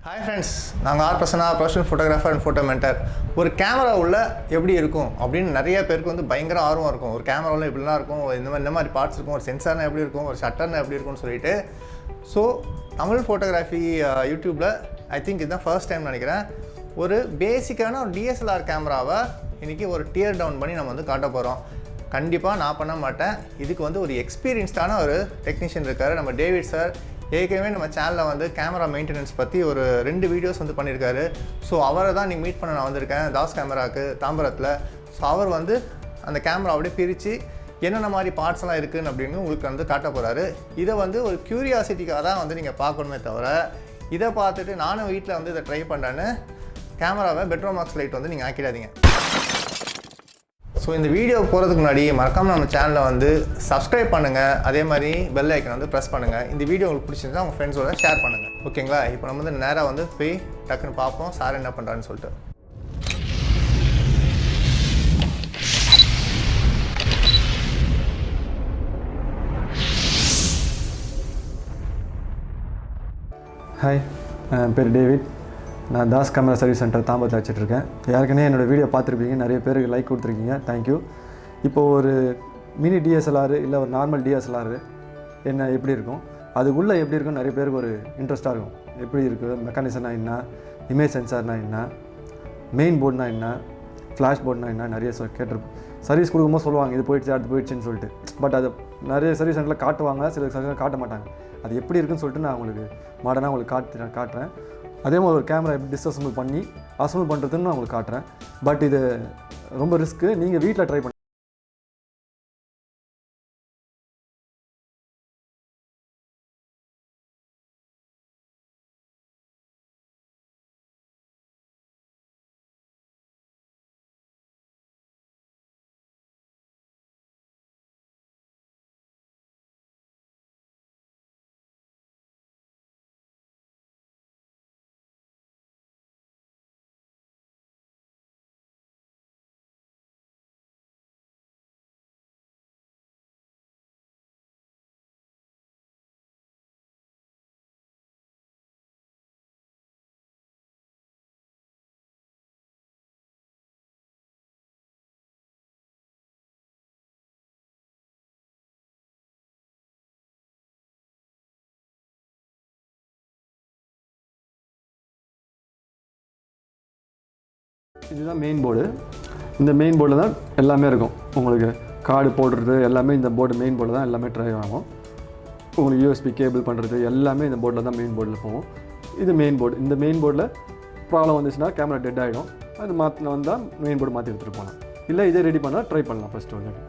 Hi friends, நாங்கள் R.Prasanna, professional photographer and photo mentor. ஒரு camera உள்ள எப்படி இருக்கும் அப்படின்னு நிறைய பேருக்கு வந்து பயங்கர ஆர்வம் இருக்கும். ஒரு கேமரா உள்ள எப்படிலாம் இருக்கும், இந்த மாதிரி பார்ட்ஸ் இருக்கும், ஒரு சென்சார்னா எப்படி இருக்கும், ஒரு ஷட்டர்னா எப்படி இருக்கும்னு சொல்லிட்டு. ஸோ தமிழ் ஃபோட்டோகிராஃபி யூடியூப்பில் ஐ திங்க் இதுதான் ஃபர்ஸ்ட் டைம் நினைக்கிறேன். ஒரு பேசிக்கான ஒரு DSLR கேமராவை இன்றைக்கி ஒரு டியர் டவுன் பண்ணி நம்ம வந்து காட்ட போகிறோம். கண்டிப்பாக நான் பண்ண மாட்டேன். இதுக்கு வந்து ஒரு எக்ஸ்பீரியன்ஸ்டான ஒரு டெக்னீஷியன் இருக்கார், நம்ம டேவிட் சார். ஏற்கனவே நம்ம சேனலில் வந்து கேமரா மெயின்டெனன்ஸ் பற்றி ஒரு 2 வீடியோஸ் வந்து பண்ணியிருக்காரு. ஸோ அவரை தான் நீங்கள் மீட் பண்ண நான் வந்திருக்கேன் தாஸ் கேமராவுக்கு தாம்பரத்தில். ஸோ அவர் வந்து அந்த கேமரா அப்படியே பிரித்து என்னென்ன மாதிரி பார்ட்ஸ்லாம் இருக்குதுன்னு அப்படின்னு உங்களுக்கு வந்து காட்ட போகிறாரு. இதை வந்து ஒரு க்யூரியாசிட்டிக்காக தான் வந்து நீங்கள் பார்க்கணுமே தவிர, இதை பார்த்துட்டு நானும் வீட்டில் வந்து இதை ட்ரை பண்ணுறேன்னு கேமராவை பெட்ரோல் மார்க்ஸ் லைட் வந்து நீங்கள் ஆக்கிடாதீங்க. ஸோ இந்த வீடியோ போகிறதுக்கு முன்னாடி மறக்காமல் நம்ம சேனலை வந்து சப்ஸ்கிரைப் பண்ணுங்கள், அதே மாதிரி பெல் ஐக்கனை வந்து ப்ரெஸ் பண்ணுங்கள். இந்த வீடியோ உங்களுக்கு பிடிச்சிருந்தா உங்கள் ஃப்ரெண்ட்ஸோட ஷேர் பண்ணுங்கள். ஓகேங்களா? இப்போ நம்ம வந்து நேராக வந்து போய் டக்குன்னு பார்ப்போம் சார் என்ன பண்ணுறான்னு சொல்லிட்டு. ஹாய், என் பேர் டேவிட். நான் தாஸ் கேமரா சர்வீஸ் சென்டர் தாம்பரத்தில் வச்சுட்ருக்கேன். யாருக்குன்னே என்னோடய வீடியோ பார்த்துருப்பீங்க, நிறைய பேருக்கு லைக் கொடுத்துருக்கீங்க, தேங்க்யூ. இப்போது ஒரு மினி DSLR இல்லை ஒரு நார்மல் DSLR என்ன எப்படி இருக்கும், அதுக்குள்ளே எப்படி இருக்கும், நிறைய பேருக்கு ஒரு இன்ட்ரெஸ்ட்டாக இருக்கும். எப்படி இருக்குது, மெக்கானிசம்னா என்ன, இமேஜ் சென்சார்னா என்ன, மெயின் போர்டுனா என்ன, ஃப்ளாஷ் போர்டுனா என்ன, நிறைய கேட்டிருப்போம். சர்வீஸ் கொடுக்கும்போது சொல்லுவாங்க இது போயிடுச்சு அது போயிடுச்சுன்னு சொல்லிட்டு. பட் அது நிறைய சர்வீஸ் சென்டரில் காட்டுவாங்க, சில சர்வீஸ் காட்ட மாட்டாங்க. அது எப்படி இருக்குன்னு சொல்லிட்டு நான் உங்களுக்கு மாடர்னாக உங்களுக்கு காட்டுறேன். அதே மாதிரி ஒரு கேமரா எப்படி டிஸ்அசம்பிள் பண்ணி அசம்பிள் பண்ணுறதுன்னு நான் உங்களுக்கு காட்டுறேன். பட் இது ரொம்ப ரிஸ்க்கு, நீங்கள் வீட்டில் ட்ரை பண்ணி இதுதான் மெயின் போர்டு. இந்த மெயின் போர்டில் தான் எல்லாமே இருக்கும். உங்களுக்கு கார்டு போடுறது எல்லாமே இந்த போர்டு மெயின் போர்டில் தான் எல்லாமே ட்ரை ஆகும். உங்களுக்கு USB கேபிள் பண்ணுறது எல்லாமே இந்த போர்டில் தான் மெயின் போர்டில் போகும். இது மெயின் போர்டு. இந்த மெயின் போர்டில் ப்ராப்ளம் வந்துச்சுன்னா கேமரா டெட் ஆகிடும். அது மாற்றின வந்தால் மெயின் போர்டு மாற்றி எடுத்துகிட்டு போகலாம். இல்லை இதே ரெடி பண்ணால் ட்ரை பண்ணலாம் ஃபஸ்ட்டு வந்து.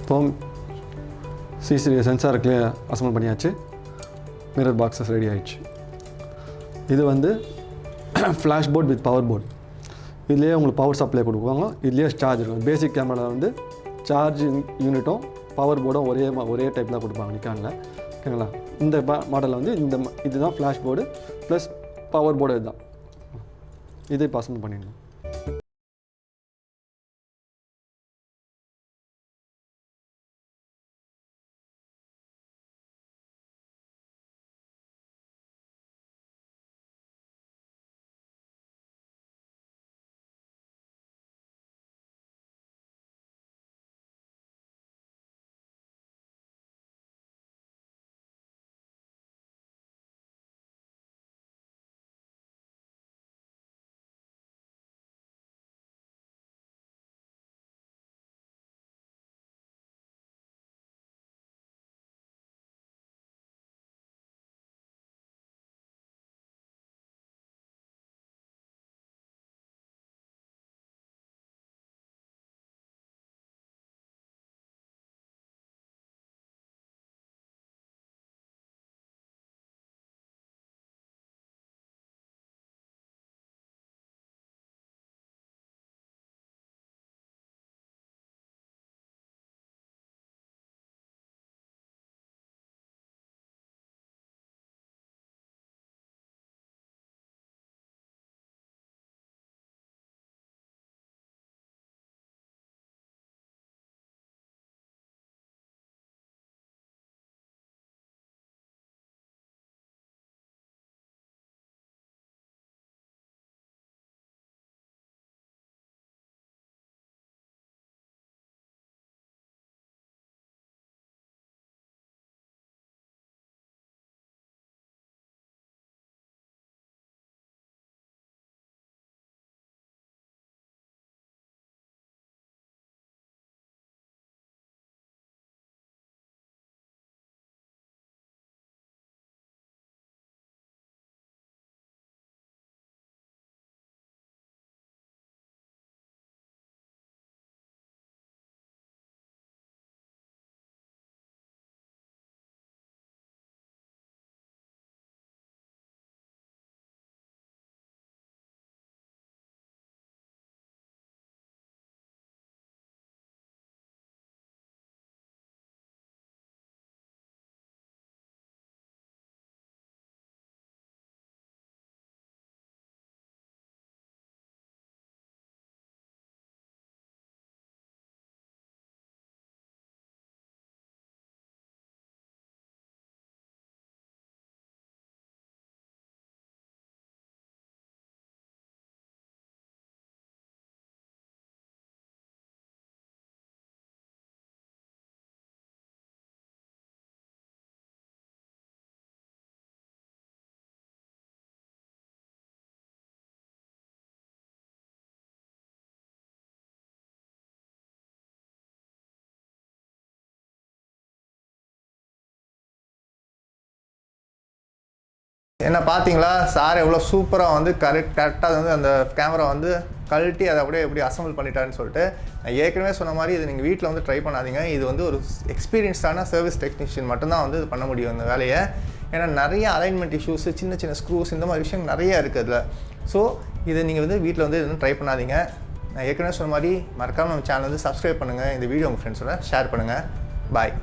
இப்போது சிசி சென்சாருக்கு அசம்பிள் பண்ணியாச்சு. மிரர் பாக்ஸஸ் ரெடி ஆகிடுச்சு. இது வந்து flash port with power port. இதுலேயே உங்களுக்கு பவர் சப்ளை கொடுக்குவாங்க. இதுலேயே சார்ஜ் இருக்கும். பேசிக் கேமராவில் வந்து சார்ஜிங் யூனிட்டும் பவர் போர்டும் ஒரே டைப் தான் கொடுப்பாங்க நிக்கானில். ஓகேங்களா? இந்த மாடலில் வந்து இதுதான் flash board plus power board. இதுதான் இதை இப்போ அசம்பிள் பண்ணிடணும். என்ன பார்த்தீங்களா, சார் எவ்வளோ சூப்பராக வந்து கரெக்டாக வந்து அந்த கேமரா வந்து கழட்டி அதை அப்படியே எப்படி அசம்பிள் பண்ணிட்டாருன்னு சொல்லிட்டு. நான் ஏற்கனவே சொன்ன மாதிரி இது நீங்கள் வீட்டில் வந்து ட்ரை பண்ணாதீங்க. இது வந்து ஒரு எக்ஸ்பீரியன்ஸ்டான சர்வீஸ் டெக்னீஷியன் மட்டும்தான் வந்து இது பண்ண முடியும் இந்த வேலையை. ஏன்னா நிறைய அலைன்மெண்ட் இஷ்யூஸு, சின்ன சின்ன ஸ்க்ரூஸ், இந்த மாதிரி விஷயம் நிறைய இருக்குது அதில். ஸோ இதை நீங்கள் வந்து வீட்டில் வந்து எதுவும் ட்ரை பண்ணாதீங்க. நான் ஏற்கனவே சொன்ன மாதிரி மறக்காமல் நம்ம சேனல் வந்து சப்ஸ்கிரைப் பண்ணுங்கள். இந்த வீடியோ உங்கள் ஃப்ரெண்ட்ஸோட ஷேர் பண்ணுங்கள். பாய்.